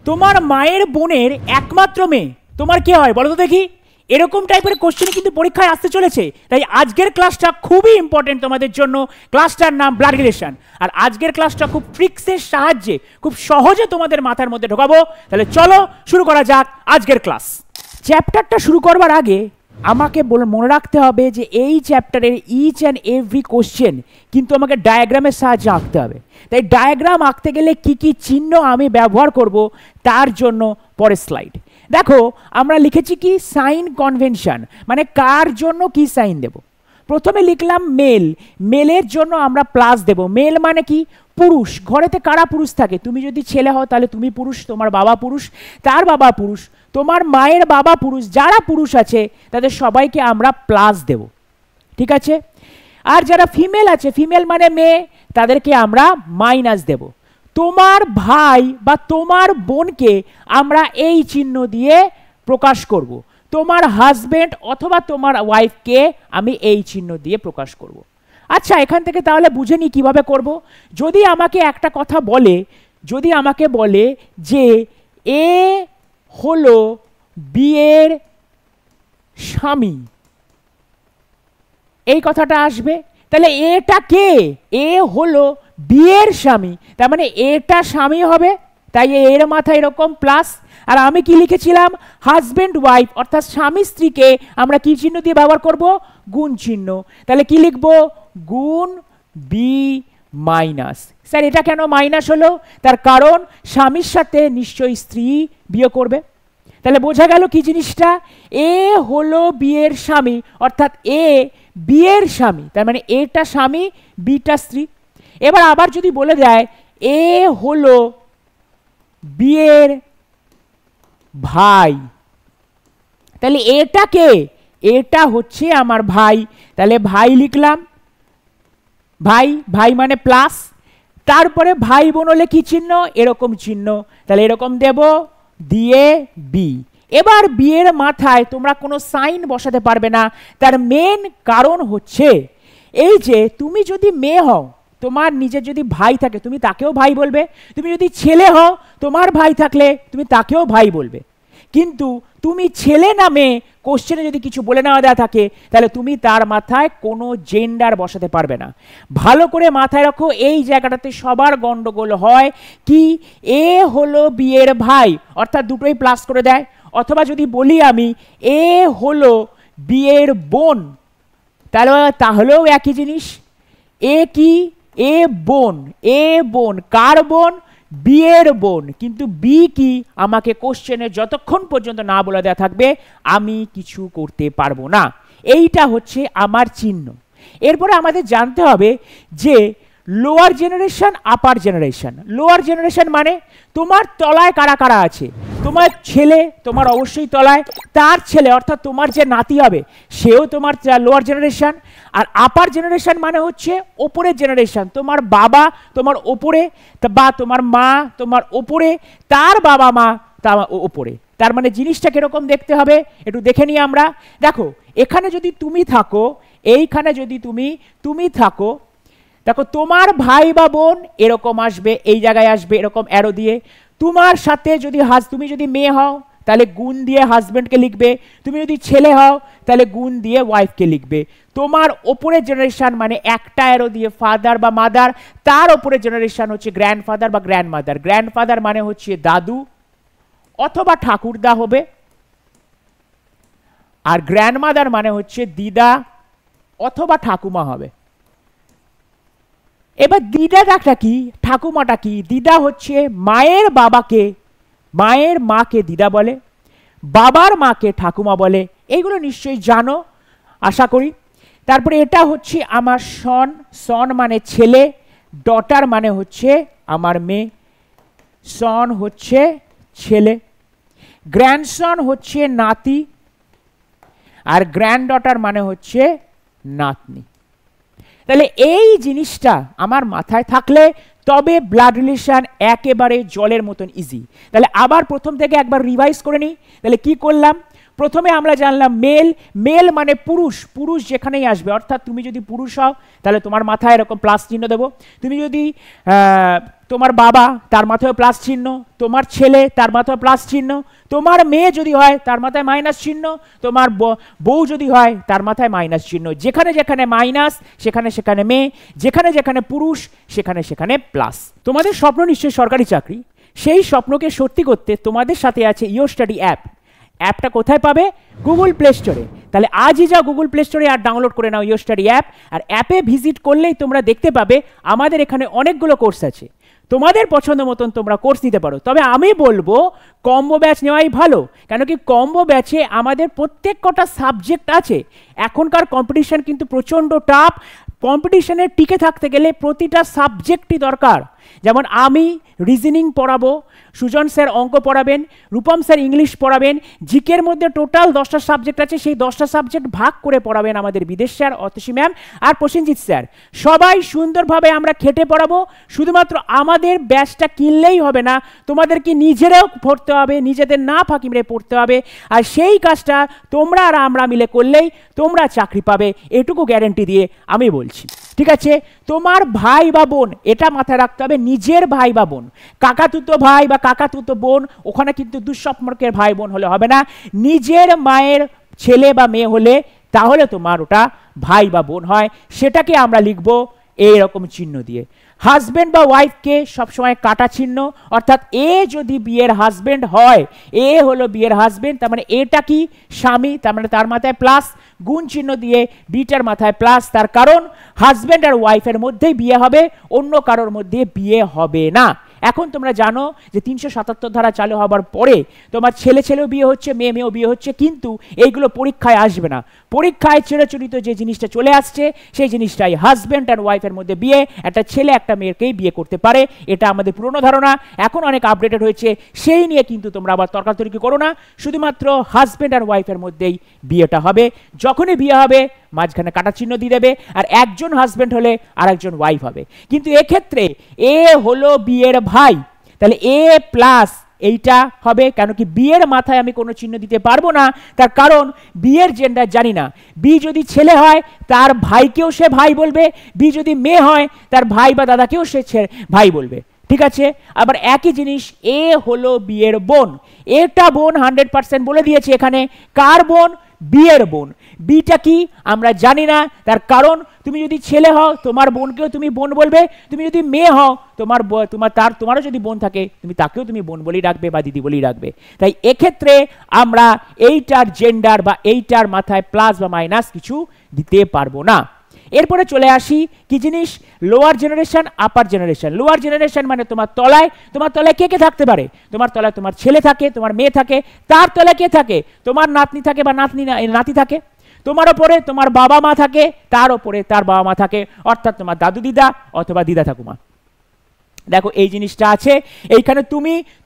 তোমার মায়ের বোনের একমাত্র মেয়ে তোমার কে হয় বলো তো দেখি। এরকম টাইপের কোশ্চেন কিন্তু পরীক্ষায় আসতে চলেছে, তাই আজকের ক্লাসটা খুবই ইম্পর্টেন্ট তোমাদের জন্য। ক্লাসটার নাম ব্লাড রিলেশন, আর আজকের ক্লাসটা খুব ট্রিক্সের সাহায্যে খুব সহজে তোমাদের মাথার মধ্যে ঢোকাবো। তাহলে চলো শুরু করা যাক আজকের ক্লাস। চ্যাপ্টারটা শুরু করবার আগে আমাকে মনে রাখতে হবে যে এই চ্যাপ্টারের ইচ অ্যান্ড এভরি কোশ্চেন কিন্তু আমাকে ডায়াগ্রামের সাহায্যে আঁকতে হবে। তাই ডায়াগ্রাম আঁকতে গেলে কি কি চিহ্ন আমি ব্যবহার করব তার জন্য পরের স্লাইড দেখো। আমরা লিখেছি কি সাইন কনভেনশন, মানে কার জন্য কি সাইন দেব। প্রথমে লিখলাম মেল, মেলের জন্য আমরা প্লাস দেব। মেল মানে কি পুরুষ। ঘরেতে কারা পুরুষ থাকে? তুমি যদি ছেলে হও তাহলে তুমি পুরুষ, তোমার বাবা পুরুষ, তার বাবা পুরুষ, তোমার মায়ের বাবা পুরুষ, যারা পুরুষ আছে তাদের সবাইকে আমরা প্লাস দেব, ঠিক আছে। আর যারা ফিমেল আছে, ফিমেল মানে মেয়ে, তাদেরকে আমরা মাইনাস দেব। তোমার ভাই বা তোমার বোনকে আমরা এই চিহ্ন দিয়ে প্রকাশ করব। তোমার হাজবেন্ড অথবা তোমার ওয়াইফকে আমি এই চিহ্ন দিয়ে প্রকাশ করব। আচ্ছা, এখান থেকে তাহলে বুঝে নি কিভাবে করব। যদি আমাকে একটা কথা বলে, যদি আমাকে বলে যে এ হলো বিয়ের স্বামী, এই কথাটা আসবে, তাহলে এটা কে? এ হলো বিয়ের স্বামী, তার মানে এটা স্বামী হবে, তাই এর মাথায় এরকম প্লাস। আর আমি কি লিখেছিলাম? হাজব্যান্ড ওয়াইফ অর্থাৎ স্বামী স্ত্রীকে আমরা কি চিহ্ন দিয়ে ব্যবহার করব? গুণ চিহ্ন। তাহলে কি লিখব? গুণ বি মাইনাস। স্যার এটা কেন মাইনাস হলো? তার কারণ স্বামীর সাথে নিশ্চয়ই স্ত্রী বিয়ে করবে। তাহলে বোঝা গেল কি জিনিসটা? এ হলো বিয়ের স্বামী অর্থাৎ এ বিয়ের স্বামী, তার মানে এটা স্বামী, বিটা স্ত্রী। এবার আবার যদি বলে দেয় এ হলো বিয়ের ভাই, তাহলে এটা কে? এটা হচ্ছে আমার ভাই, তাহলে ভাই লিখলাম। ভাই, ভাই মানে প্লাস। তারপরে ভাই বোন হলে কি চিহ্ন? এরকম চিহ্ন, তাহলে এরকম দেব, দিয়ে বি। এবার বিয়ের মাথায় তোমরা কোনো সাইন বসাতে পারবে না। তার মেন কারণ হচ্ছে এই যে তুমি যদি মেয়ে হও, তোমার নিজের যদি ভাই থাকে তুমি তাকেও ভাই বলবে। তুমি যদি ছেলে হও, তোমার ভাই থাকলে তুমি তাকেও ভাই বলবে। কিন্তু তুমি ছেলে না মেয়ে কোশ্চেনে যদি কিছু বলে নেওয়া দেওয়া থাকে তাহলে তুমি তার মাথায় কোনো জেন্ডার বসাতে পারবে না। ভালো করে মাথায় রাখো, এই জায়গাটাতে সবার গন্ডগোল হয় কি? এ হলো বিয়ের ভাই অর্থাৎ দুটোই প্লাস করে দেয়। অথবা যদি বলি আমি এ হলো বিয়ের বোন, তাহলেও একই জিনিস। এ কি? এ বোন। এ বোন কার বোন? বিয়ের বোন। কিন্তু বি কি? আমাকে কোশ্চেনে যতক্ষণ পর্যন্ত না বলে দেওয়া থাকবে আমি কিছু করতে পারবো না। এইটা হচ্ছে আমার চিহ্ন। এরপরে আমাদের জানতে হবে যে লোয়ার জেনারেশন, আপার জেনারেশন। লোয়ার জেনারেশন মানে তোমার তলায় কারা কারা আছে? তোমার ছেলে তোমার অবশ্যই তলায়, তার ছেলে অর্থাৎ তোমার যে নাতি হবে সেও তোমার লোয়ার জেনারেশন। আর আপার জেনারেশন মানে হচ্ছে ওপরের জেনারেশন। তোমার বাবা তোমার ওপরে, বা তোমার মা তোমার ওপরে, তার বাবা মা তার ওপরে। তার মানে জিনিসটা কিরকম দেখতে হবে একটু দেখে নিই আমরা। দেখো এখানে যদি তুমি থাকো, এইখানে যদি তুমি থাকো, দেখো তোমার ভাই বা বোন এরকম আসবে, এই জায়গায় আসবে এরকম অ্যারো দিয়ে। তোমার সাথে যদি তুমি যদি মেয়ে হও তাহলে গুণ দিয়ে হাজব্যান্ডকে লিখবে, তুমি যদি ছেলে হও তাহলে গুণ দিয়ে ওয়াইফকে লিখবে। তোমার ওপরের জেনারেশন মানে একটা অ্যারো দিয়ে ফাদার বা মাদার, তার ওপরের জেনারেশন হচ্ছে গ্র্যান্ডফাদার বা গ্র্যান্ডমাদার। গ্র্যান্ডফাদার মানে হচ্ছে দাদু অথবা ঠাকুরদা হবে, আর গ্র্যান্ডমাদার মানে হচ্ছে দিদা অথবা ঠাকুমা হবে। এবার দিদাটা কি, ঠাকুমাটা কি? দিদা হচ্ছে মায়ের বাবাকে, মায়ের মাকে দিদা বলে, বাবার মাকে ঠাকুমা বলে। এইগুলো নিশ্চয়ই জানো আশা করি। তারপরে এটা হচ্ছে আমার সন, সন মানে ছেলে, ডটার মানে হচ্ছে আমার মেয়ে, সন হচ্ছে ছেলে, গ্র্যান্ডসন হচ্ছে নাতি, আর গ্র্যান্ড ডটার মানে হচ্ছে নাতনি। তাহলে এই জিনিসটা আমার মাথায় থাকলে তবে ব্লাড রিলেশন একেবারে জলের মতন ইজি। তাহলে আবার প্রথম থেকে একবার রিভাইজ করে নিই। তাহলে কি করলাম? প্রথমে আমরা জানলাম মেল, মেল মানে পুরুষ, পুরুষ যেখানেই আসবে, অর্থাৎ তুমি যদি পুরুষ হও তাহলে তোমার মাথায় এরকম প্লাস চিহ্ন দেবো। তুমি যদি তোমার বাবা তার মাথায় প্লাস চিহ্ন, তোমার ছেলে তার মাথায় প্লাস চিহ্ন, তোমার মেয়ে যদি হয় তার মাথায় মাইনাস চিহ্ন, তোমার বউ যদি হয় তার মাথায় মাইনাস চিহ্ন। যেখানে যেখানে মাইনাস সেখানে সেখানে মেয়ে, যেখানে যেখানে পুরুষ সেখানে সেখানে প্লাস। তোমাদের স্বপ্ন নিশ্চয়ই সরকারি চাকরি, সেই স্বপ্নকে সত্যি করতে তোমাদের সাথে আছে ইয়োর স্টাডি অ্যাপ। অ্যাপটা কোথায় পাবে? গুগল প্লে স্টোরে। তাহলে আজই যাও গুগল প্লে স্টোরে আর ডাউনলোড করে নাও ইয়োর স্টাডি অ্যাপ। আর অ্যাপে ভিজিট করলেই তোমরা দেখতে পাবে আমাদের এখানে অনেকগুলো কোর্স আছে, তোমাদের পছন্দ মতন তোমরা কোর্স নিতে পারো। তবে আমি বলবো কম্বো ব্যাচ নেওয়াই ভালো, কেন কি কম্বো ব্যাচে আমাদের প্রত্যেক কটা সাবজেক্ট আছে। এখনকার কম্পিটিশন কিন্তু প্রচণ্ড টাফ, কম্পিটিশনে টিকে থাকতে গেলে প্রতিটা সাবজেক্টই দরকার। যেমন আমি রিজনিং পড়াবো, সুজন স্যার অঙ্ক পড়াবেন, রূপম স্যার ইংলিশ পড়াবেন, জিকের মধ্যে টোটাল 10টা সাবজেক্ট আছে, সেই 10টা সাবজেক্ট ভাগ করে পড়াবেন আমাদের বিদেশ স্যার, অতসী ম্যাম আর প্রসেনজিৎ স্যার। সবাই সুন্দরভাবে আমরা খেটে পড়াবো। শুধুমাত্র আমাদের ব্যাচটা কিনলেই হবে না, তোমাদেরকে নিজেরাও পড়তে হবে, নিজেদের না ফাঁকি মেরে পড়তে হবে। আর সেই কাজটা তোমরা আর আমরা মিলে করলেই তোমরা চাকরি পাবে, এটুকু গ্যারেন্টি দিয়ে আমি বলছি। ঠিক আছে, তোমার ভাই বা বোন, এটা মাথায় রাখতে হবে, নিজের ভাই বা বোন, কাকাতুতো ভাই বা কাকাতুতো বোন, ওখানে কিন্তু দুঃসম্পর্কের ভাই বোন হলে হবে না। নিজের মায়ের ছেলে বা মেয়ে হলে তাহলে তোমার ওটা ভাই বা বোন হয়, সেটাকে আমরা লিখব এইরকম চিহ্ন দিয়ে। হাজব্যান্ড বা ওয়াইফকে সবসময় কাটা চিহ্ন, অর্থাৎ এ যদি বিয়ের হাজব্যান্ড হয়, এ হলো বিয়ের হাজব্যান্ড, তার মানে এটা কি স্বামী, তার মানে তার মাথায় প্লাস, গুণ চিহ্ন দিয়ে বিটার মাথায় প্লাস। তার কারণ হাজব্যান্ড আর ওয়াইফের মধ্যেই বিয়ে হবে, অন্য কারোর মধ্যে বিয়ে হবে না। এখন তোমরা জানো যে 377 ধারা চালু হবার পরে তোমার ছেলে ছেলেও বিয়ে হচ্ছে, মেয়ে মেয়েও বিয়ে হচ্ছে, কিন্তু এইগুলো পরীক্ষায় আসবে না। পরীক্ষায় চিরাচরিত যে জিনিসটা চলে আসছে সেই জিনিসটাই, হাজব্যান্ড আর ওয়াইফের মধ্যে বিয়ে, একটা ছেলে একটা মেয়েকেই বিয়ে করতে পারে, এটা আমাদের পুরনো ধারণা। এখন অনেক আপডেটেড হয়েছে, সেই নিয়ে কিন্তু তোমরা আবার তর্কাতর্কি করো না, শুধুমাত্র হাজব্যান্ড আর ওয়াইফের মধ্যেই বিয়েটা হবে। যখনই বিয়ে হবে মাঝখানে কাটা চিহ্ন দিয়ে দেবে, আর একজন হাজব্যান্ড হলে আর একজন ওয়াইফ হবে। কিন্তু এক্ষেত্রে এ হলো বিয়ের ভাই, তাহলে এ প্লাস এইটা হবে, কেন কি বিয়ের মাথায় আমি কোনো চিহ্ন দিতে পারবো না, তার কারণ বিয়ের জেন্ডার জানি না। বি যদি ছেলে হয় তার ভাইকেও সে ভাই বলবে, বি যদি মেয়ে হয় তার ভাই বা দাদাকেও সে ভাই বলবে। ঠিক আছে, আবার একই জিনিস এ হলো বিয়ের বোন, এটা বোন 100% বলে দিয়েছে এখানে। কার বোন? বিয়ের বোন। বিটা কি আমরা জানি না, তার কারণ তুমি যদি ছেলে হও তোমার বোনকেও তুমি বোন বলবে, তুমি যদি মেয়ে হও তোমারও যদি বোন থাকে তুমি তাকেও তুমি বোন বলেই রাখবে বা দিদি বলেই রাখবে। তাই এক্ষেত্রে আমরা এইটার জেন্ডার বা এইটার মাথায় প্লাস বা মাইনাস কিছু দিতে পারবো না। এরপরে চলে আসি কি জিনিস, লোয়ার জেনারেশন আপার জেনারেশন। লোয়ার জেনারেশন মানে তোমার তলায় কে কে থাকতে পারে? তোমার তলায় তোমার ছেলে থাকে, তোমার মেয়ে থাকে, তার তলায় কে থাকে? তোমার নাতনি থাকে বা নাতি থাকে। তোমার ওপরে তোমার বাবা মা থাকে, তার ওপরে তার বাবা মা থাকে, অর্থাৎ তোমার দাদু দিদা অথবা দিদা ঠাকুমা। দেখো এই জিনিসটা আছে এইখানে।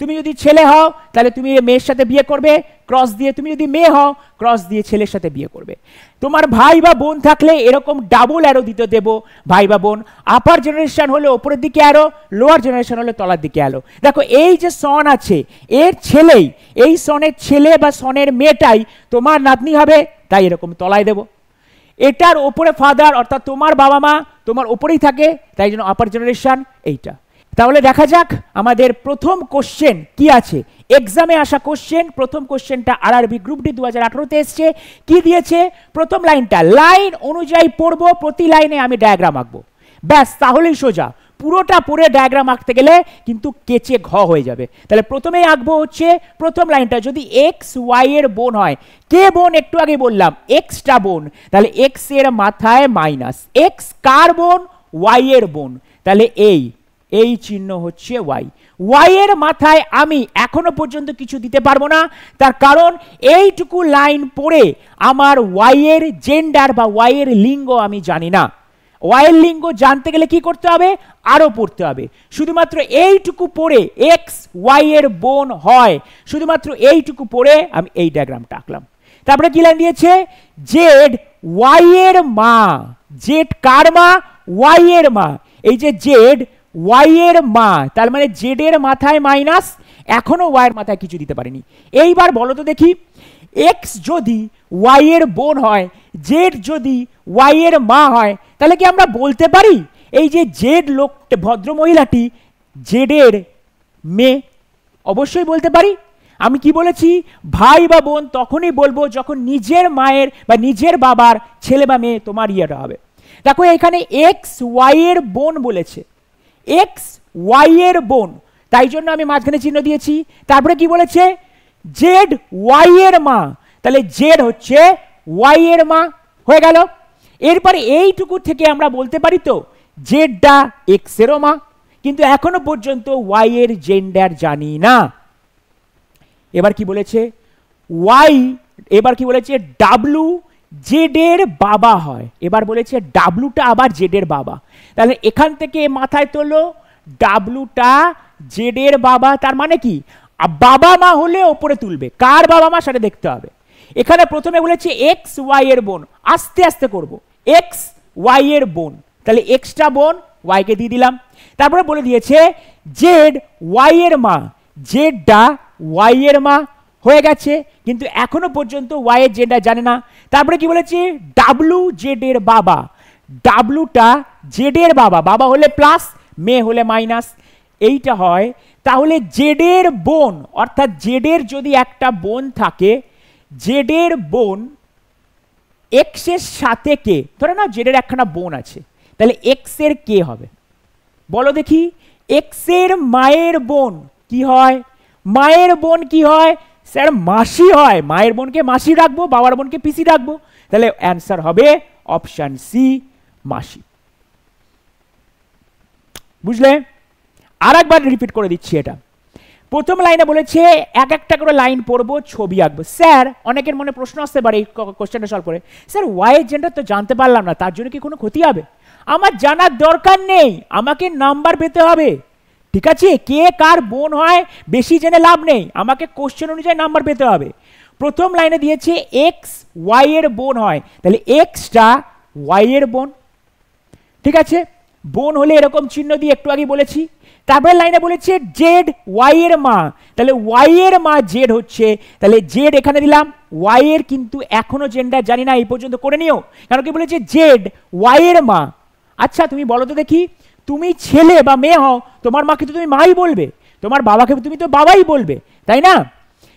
তুমি যদি ছেলে হও তাহলে তুমি মেয়ের সাথে বিয়ে করবে ক্রস দিয়ে, তুমি যদি মেয়ে হও ক্রস দিয়ে ছেলের সাথে বিয়ে করবে। তোমার ভাই বা বোন থাকলে এরকম ডাবল অ্যারো দিতে দেবো, ভাই বা বোন। আপার জেনারেশন হলে ওপরের দিকে অ্যারো, লোয়ার জেনারেশন হলে তলার দিকে অ্যারো। দেখো এই যে সন আছে এর ছেলেই, এই সনের ছেলে বা সনের মেয়েটাই তোমার নাতনি হবে, তাই এরকম তলায় দেব। এটার ওপরে ফাদার অর্থাৎ তোমার বাবা মা তোমার ওপরেই থাকে, তাই জন্য আপার জেনারেশন এইটা। তাহলে দেখা যাক আমাদের প্রথম কোশ্চেন কি আছে, এক্সামে আসা কোশ্চেন। প্রথম কোশ্চেনটা আরআরবি গ্রুপ ডি 2018-তে এসছে। কি দিয়েছে? প্রথম লাইনটা লাইন অনুযায়ী পড়বো, প্রতি লাইনে আমি ডায়াগ্রাম আঁকবো, ব্যাস তাহলেই সোজা। পুরোটা পড়ে ডায়াগ্রাম আঁকতে গেলে কিন্তু কেচে ঘ হয়ে যাবে। তাহলে প্রথমেই আঁকবো হচ্ছে প্রথম লাইনটা, যদি এক্স ওয়াই এর বোন হয়, কে বোন? একটু আগে বললাম এক্সটা বোন, তাহলে এক্স এর মাথায় মাইনাস। এক্স কার বোন? ওয়াই এর বোন, তাহলে এই চিহ্ন হচ্ছে ওয়াই। ওয়াই এর মাথায় আমি এখনো পর্যন্ত কিছু দিতে পারবো না, তার কারণ এইটুকু লাইন পড়ে আমার ওয়াই এর জেন্ডার বা ওয়াই এর লিঙ্গ আমি জানি না। ওয়াই এর লিঙ্গ জানতে গেলে কি করতে হবে? আরো পড়তে হবে। শুধুমাত্র এইটুকু পড়ে এক্স ওয়াই এর বোন হয়, শুধুমাত্র এইটুকু পড়ে আমি এই ডায়াগ্রামটা আঁকলাম। তারপরে কি লাইন দিয়েছে? জেড ওয়াই এর মা। জেড কার মা? ওয়াই এর মা। এই যে জেড ওয়াই এর মা, তার মানে জেড এর মাথায় মাইনাস, এখনো ওয়াই এর মাথায় কিছু দিতে পারিনি। এইবার বলো তো দেখি, এক্স যদি ওয়াই এর বোন হয়, জেড যদি ওয়াই এর মা হয়, তাহলে কি আমরা বলতে পারি এই যে জেড লোকটা, ভদ্র মহিলাটি জেড এর মেয়ে? অবশ্যই বলতে পারি। আমি কি বলেছি, ভাই বা বোন তখনই বলবো যখন নিজের মায়ের বা নিজের বাবার ছেলে বা মেয়ে তোমার ইয়েটা হবে। দেখো এখানে এক্স ওয়াই এর বোন বলেছে, এক্স ওয়াই এর বোন, তাই জন্য আমি মাঝখানে চিহ্ন দিয়েছি। তারপরে কি বলেছে, জেড ওয়াই এর মা, তাহলে জেড হচ্ছে ওয়াই এর মা, হয়ে গেল। এরপরে এইটুকু থেকে আমরা বলতে পারি তো জেডটা এক্স এরও মা, কিন্তু এখনো পর্যন্ত ওয়াই এর জেন্ডার জানি না। এবার কি বলেছে, ওয়াই, এবার কি বলেছে, ডাব্লু জেড এর বাবা হয়। এবার বলেছে ডাব্লুটা আবার জেড এর বাবা, তাহলে এখান থেকে মাথায় তোলো ডাব্লুটা জেড এর বাবা, তার মানে কি বাবা মা হলে ওপরে তুলবে, কার বাবা মা সেটা দেখতে হবে। এখানে প্রথমে বলেছে এক্স ওয়াই এর বোন, আস্তে আস্তে করব, এক্স ওয়াই এর বোন, তাহলে এক্সটা বোন, ওয়াই কে দিয়ে দিলাম। তারপরে বলে দিয়েছে জেড ওয়াই এর মা, জেডটা ওয়াই এর মা, হয়ে গেছে, কিন্তু এখনো পর্যন্ত ওয়াই এর জেন্ডার জানে না। তারপরে কি বলেছে, ডাব্লু জেড এর বাবা, ডাব্লুটা জেড এর বাবা, বাবা হলে প্লাস মেয়ে হলে মাইনাস, এইটা হয়। তাহলে জেড এর বোন, অর্থাৎ জেড এর যদি একটা বোন থাকে, জেড এর বোন এক্স এর সাথে কে, ধরে না জেড এর একখানা বোন আছে, তাহলে এক্স এর কে হবে বলো দেখি। এক্স এর মায়ের বোন কি হয়, মায়ের বোন কি হয় স্যার, মাসি হয়। মায়ের বোনকে মাসি রাখবো, বাবার বোনকে পিসি রাখবো, তাহলে অ্যান্সার হবে অপশন সি, মাসি। বুঝলে? আর একবার রিপিট করে দিচ্ছি এটা। প্রথম লাইনে বলেছে এক একটা করে লাইন পড়বো, ছবি আঁকবো। স্যার অনেকের মনে প্রশ্ন আসতে পারে এই কোশ্চেনটা সলভ করে, স্যার ওয়াই এর জেন্ডার তো জানতে পারলাম না, তার জন্য কি কোনো ক্ষতি হবে? আমার জানার দরকার নেই, আমাকে নাম্বার পেতে হবে, ঠিক আছে? কে কার বোন হয় বেশি জেনে লাভ নেই, আমাকে কোশ্চেন অনুযায়ী নাম্বার পেতে হবে। প্রথম লাইনে দিয়েছে এক্স ওয়াই এর বোন হয়, তাহলে এক্সটা ওয়াই এর বোন, ঠিক আছে? বোন হলে এরকম চিহ্ন দিয়ে একটু আগে বলেছি। তারপরে লাইনে বলেছে জেড ওয়াই এর মা, তাহলে ওয়াই এর মা জেড হচ্ছে, তাহলে জেড এখানে দিলাম। ওয়াই এর কিন্তু এখনো জেন্ডার জানি না, এই পর্যন্ত করে নিও, কারণ কি বলেছে জেড ওয়াই এর মা। আচ্ছা তুমি বলো তো দেখি, তুমি ছেলে বা মেয়ে হও, তোমার মাকে তো তুমি মাই বলবে, তোমার বাবাকে তুমি তো বাবাই বলবে, তাই না?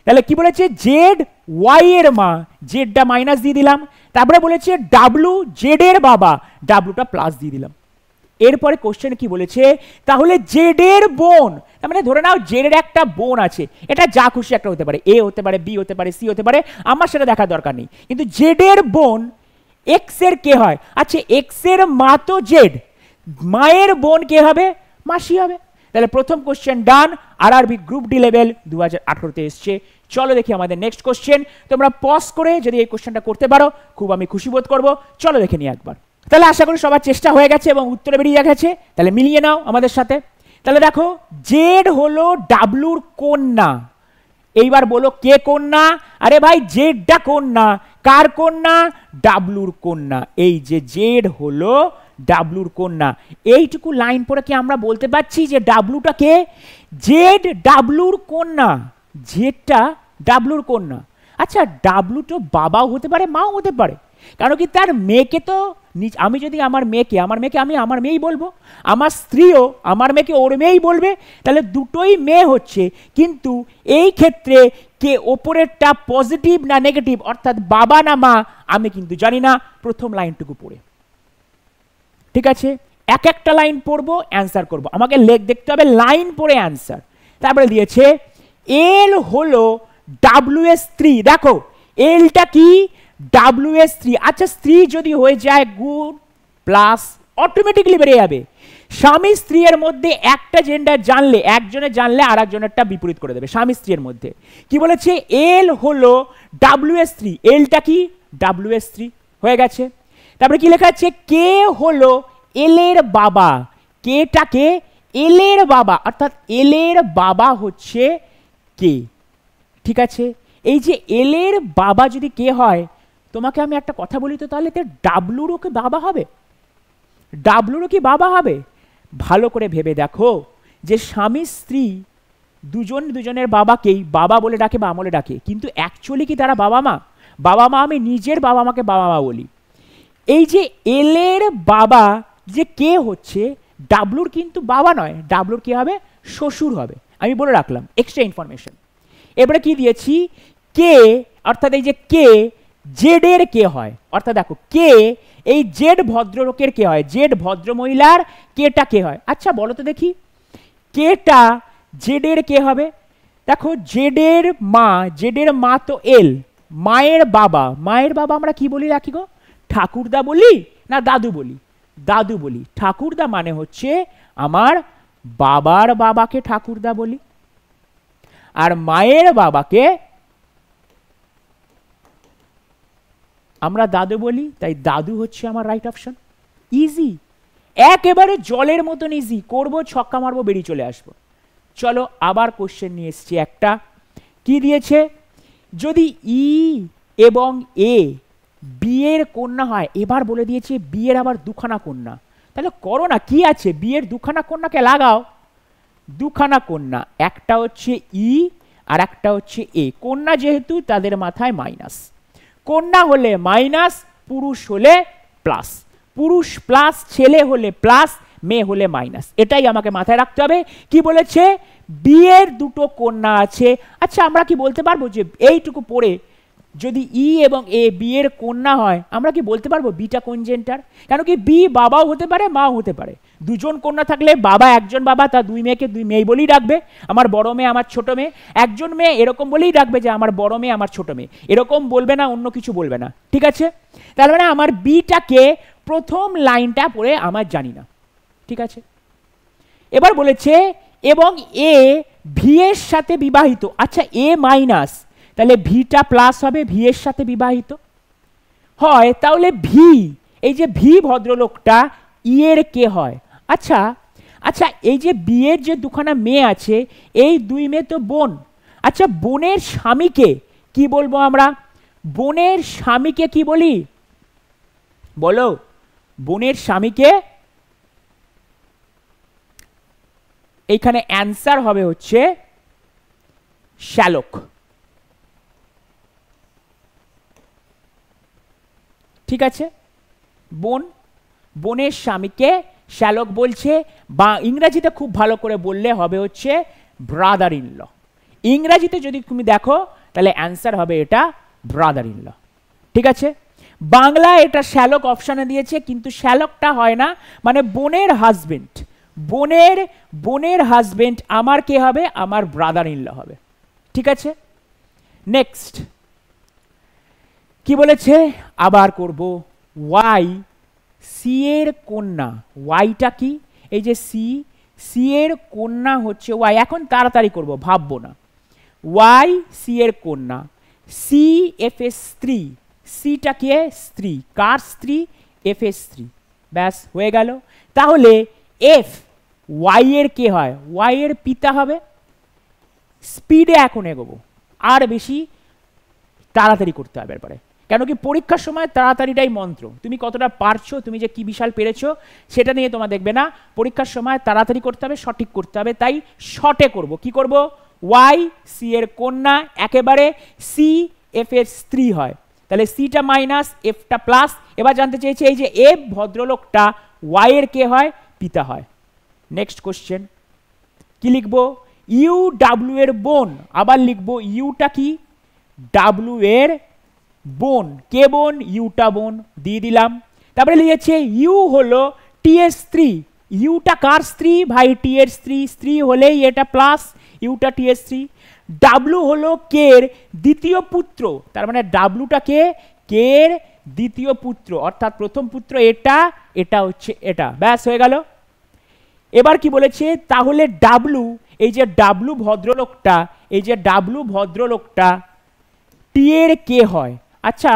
তাহলে কি বলেছে, জেড ওয়াই এর মা, জেডটা মাইনাস দিয়ে দিলাম। তারপরে বলেছে ডাব্লু জেড এর বাবা, ডাব্লুটা প্লাস দিয়ে দিলাম। এরপরে কোশ্চেন কি বলেছে, তাহলে জেড এর বোন, তার মানে ধরে নাও জেড এর একটা বোন আছে, এটা যা খুশি একটা হতে পারে, এ হতে পারে, বি হতে পারে, সি হতে পারে, আমার সেটা দেখার দরকার নেই, কিন্তু জেড এর বোন এক্স এর কে হয়? আচ্ছা এক্স এর মা তো জেড, মায়ের বোন কে হবে? মাসি হবে। তাহলে প্রথম কোশ্চেন ডান, আরআরবি গ্রুপ ডি লেভেল 2018-তে এসছে। চলো দেখি আমাদের নেক্সট কোশ্চেন। তোমরা পজ করে যদি এই কোশ্চেনটা করতে পারো খুব আমি খুশি বোধ করবো। চলো দেখে নিই একবার। তাহলে আশা করি সবার চেষ্টা হয়ে গেছে এবং উত্তরে বেরিয়ে গেছে, তাহলে মিলিয়ে নাও আমাদের সাথে। তাহলে দেখো জেড হলো ডাব্লুর কন্যা, এইবার বলো কে কন্যা? আরে ভাই জেডটা কন্যা, কার কন্যা? ডাব্লুর কন্যা। এই যে জেড হলো ডাব্লুর কন্যা, এইটুকু লাইন পড়ে কি আমরা বলতে পারছি যে ডাব্লুটা কে? জেড ডাব্লুর কন্যা, জেডটা ডাব্লুর কন্যা। আচ্ছা ডাব্লু তো বাবাও হতে পারে, মাও হতে পারে, কারণ কি তার মেয়েকে তো আমি যদি আমার মেয়েকে আমি আমার মেয়েই বলবো, আমার স্ত্রীও আমার মেয়েকে ওর মেয়েই বলবে, তাহলে দুটোই মেয়ে হচ্ছে। কিন্তু এই ক্ষেত্রে কে ওপরেরটা পজিটিভ না নেগেটিভ, অর্থাৎ বাবা না মা, আমি কিন্তু জানি না প্রথম লাইনটুকু পড়ে, ঠিক আছে? এক একটা লাইন পড়বো, অ্যান্সার করবো, আমাকে দেখতে হবে লাইন পড়ে অ্যান্সার। তারপরে দিয়েছে এল হলো ডাব্লিউ এর স্ত্রী, দেখো এলটা কি? ডাব্লিউ এর স্ত্রী। আচ্ছা স্ত্রী যদি হয়ে যায় গুড প্লাস অটোমেটিকলি বেরিয়ে যাবে। স্বামী স্ত্রীর মধ্যে একটা জেন্ডার জানলে, একজনের জানলে আর একজনেরটা বিপরীত করে দেবে। স্বামী স্ত্রীর মধ্যে কি বলেছে, এল হলো ডাব্লিউ এর স্ত্রী, এলটা কি? ডাব্লিউ এর স্ত্রী, হয়ে গেছে। তারপরে কি লেখা আছে, কে হলো এল এর বাবা, কেটাকে এল এর বাবা, অর্থাৎ এল এর বাবা হচ্ছে কে, ঠিক আছে? এই যে এল এর বাবা যদি কে হয়, তোমাকে আমি একটা কথা বলি তো, তাহলে ডাব্লুরও কি বাবা হবে? ডাব্লুরও কি বাবা হবে? ভালো করে ভেবে দেখো যে স্বামী স্ত্রী দুজন দুজনের বাবাকেই বাবা বলে ডাকে মা বলে ডাকে, কিন্তু অ্যাকচুয়ালি কি তারা বাবা মা? বাবা মা, আমি নিজের বাবা মাকে বাবা মা বলি। এই যে এল এর বাবা যে কে হচ্ছে, ডাব্লুর কিন্তু বাবা নয়, ডাব্লুর কি হবে? শ্বশুর হবে। আমি বলে রাখলাম এক্সট্রা ইনফরমেশন। এবারে কি দিয়েছি? কে, অর্থাৎ এই যে কে জেড এর কে হয়, অর্থাৎ দেখো কে এই জেড ভদ্রলোকের কে হয়, জেড ভদ্রমহিলার কেটা কে হয়। আচ্ছা বলো তো দেখি, কেটা জেড এর কে হবে? দেখো জেড এর মা তো এল, মায়ের বাবা আমরা কি বলি রাখি গো? ঠাকুরদা বলি না দাদু বলি? দাদু বলি। ঠাকুরদা মানে হচ্ছে আমার বাবার বাবাকে ঠাকুরদা বলি, আর মায়ের বাবাকে আমরা দাদু বলি, তাই দাদু হচ্ছে আমার রাইট অপশন। ইজি, একেবারে জলের মতন ইজি। করবো, ছক্কা মারবো, বেরিয়ে চলে আসবো। চলো আবার কোশ্চেন নিয়ে এসছি একটা। কি দিয়েছে? যদি ই এবং এ বি এর কন্যা হয়, এবার বলে দিয়েছে বি এর আবার দুখানা কন্যা, তাহলে করো না, কি আছে? বি এর দুখানা কন্যাকে লাগাও। দুখানা কন্যা, একটা হচ্ছে ই আর একটা হচ্ছে এ। কন্যা যেহেতু তাদের মাথায় মাইনাস, কন্যা হলে মাইনাস, পুরুষ হলে প্লাস, পুরুষ প্লাস, ছেলে হলে প্লাস, মেয়ে হলে মাইনাস। এটাই আমাকে মাথায় রাখতে হবে। কি বলেছে? বি এর দুটো কন্যা আছে। আচ্ছা আমরা কি বলতে পারবো যে এইটুকু পড়ে যদি ই এবং এ বি এর কন্যা হয়, আমরা কি বলতে পারবো বিটা কনজেন্টার? কেন কি বি বাবাও হতে পারে মাও হতে পারে। দুজন কন্যা থাকলে বাবা, একজন বাবা তার দুই মেয়েকে দুই মেয়ে বলেই ডাকবে, আমার বড় মেয়ে আমার ছোট মেয়ে। একজন মেয়ে এরকম বলেই ডাকবে যে আমার বড় মেয়ে আমার ছোট মেয়ে, এরকম বলবে না, অন্য কিছু বলবে না। ঠিক আছে, তার মানে আমার বিটাকে প্রথম লাইনটা পড়ে আমার জানি না। ঠিক আছে, এবার বলেছে এবং এ ভি এর সাথে বিবাহিত। আচ্ছা এ মাইনাস, তাহলে ভিটা প্লাস হবে, ভি এর সাথে বিবাহিত হয়, তাহলে ভি, এই যে ভি ভদ্রলোকটা ই এর কে হয়? আচ্ছা আচ্ছা, এই যে বি এর যে দুখানা মেয়ে আছে, এই দুই মেয়ে তো বোন। আচ্ছা বোনের স্বামীকে কি বলবো আমরা? বোনের স্বামীকে কি বলি বলো? বোনের স্বামীকে, এইখানে অ্যান্সার হবে হচ্ছে শ্যালক। ঠিক আছে, বোনের স্বামীকে শ্যালক বলছে, বা ইংরেজিতে খুব ভালো করে বললে হবে হচ্ছে ব্রাদার ইন ল। ইংরেজিতে যদি তুমি দেখো তাহলে অ্যান্সার হবে এটা ব্রাদার ইন ল। ঠিক আছে, বাংলা এটা শ্যালক অপশানে দিয়েছে, কিন্তু শ্যালকটা হয় না, মানে বোনের হাজবেন্ড, বোনের হাজবেন্ড আমার কে হবে? আমার ব্রাদার ইন ল হবে। ঠিক আছে, নেক্সট কি বলেছে? আবার করব, ওয়াই সি এর কন্যা। ওয়াইটা কি? এই যে সি এর কন্যা হচ্ছে ওয়াই। এখন তাড়াতাড়ি করব, ভাববো না। ওয়াই সি এর কন্যা, সি এফ এর স্ত্রী। সিটা কে? স্ত্রী। কার স্ত্রী? এফ এর স্ত্রী। ব্যাস হয়ে গেল। তাহলে এফ ওয়াই এর কে হয়? ওয়াই এর পিতা হবে। স্পিডে এখন এগোবো, আর বেশি তাড়াতাড়ি করতে হবে এরপরে, কেন কি পরীক্ষার সময় তাড়াতাড়িটাই মন্ত্র। তুমি কতটা পারছো, তুমি যে কি বিশাল পেরেছো সেটা নিয়ে তোমার দেখবে না, পরীক্ষার সময় তাড়াতাড়ি করতে হবে, সঠিক করতে হবে। তাই শর্টে করব। কি করব? ওয়াই সি এর কন্যা, একেবারে সি এফ এর স্ত্রী হয়, তাহলে সিটা মাইনাস এফটা প্লাস। এবার জানতে চেয়েছে এই যে এফ ভদ্রলোকটা ওয়াই এর কে হয়? পিতা হয়। নেক্সট কোশ্চেন কি লিখবো? ইউ ডাব্লিউ এর বোন। আবার লিখবো ইউটা কি? ডাব্লিউ এর বোন। কে বোন? ইউটা বোন, দিয়ে দিলাম। তারপরে লিখেছে ইউ হলো টি এর স্ত্রী। ইউটা কার স্ত্রী? ভাই টি এর স্ত্রী। স্ত্রী হলেই এটা প্লাস, ইউটা টি এর স্ত্রী। ডাব্লু হলো কে এর দ্বিতীয় পুত্র, তার মানে ডাব্লুটা কে? কে এর দ্বিতীয় পুত্র, অর্থাৎ প্রথম পুত্র এটা, এটা হচ্ছে এটা। ব্যাস হয়ে গেল। এবার কি বলেছে? তাহলে ডাব্লু, এই যে ডাব্লু ভদ্রলোকটা, এই যে ডাব্লু ভদ্রলোকটা টি এর কে হয়? আচ্ছা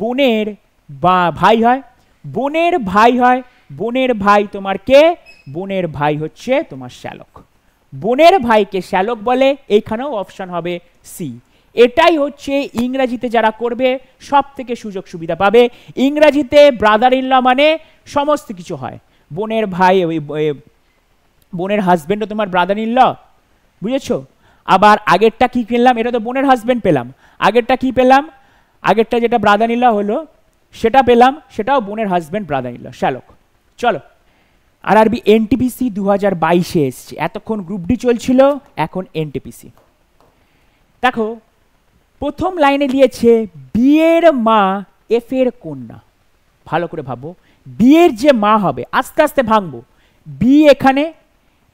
বোনের বা ভাই হয়, বোনের ভাই হয়। বোনের ভাই তোমার কে? বোনের ভাই হচ্ছে তোমার শ্যালক। বোনের ভাইকে শ্যালক বলে, এইখানেও অপশন হবে সি। এটাই হচ্ছে ইংরেজিতে যারা করবে সব থেকে সুযোগ সুবিধা পাবে। ইংরেজিতে ব্রাদার ইন ল মানে সমস্ত কিছু হয়, বোনের ভাই, বোনের হাজবেন্ডও তোমার ব্রাদার ইন ল, বুঝেছো? আবার আগেরটা কি পেলাম, এটা তো বোনের হাজবেন্ড পেলাম, আগেরটা কি পেলাম, আগেরটা যেটা ব্রাদার ইন ল হলো সেটা পেলাম, সেটাও বোনের হাজবেন্ড ব্রাদার ইন ল, শ্যালক। চলো আরআরবি এনটিপিসি 2022 এসছে, এতক্ষণ গ্রুপ ডি চলছিল, এখন এনটিপিসি। দেখো প্রথম লাইনে দিয়েছে বিয়ের মা এফ এর কন্যা। ভালো করে ভাবো, বিয়ের যে মা হবে, আস্তে আস্তে ভাঙবো, বি এখানে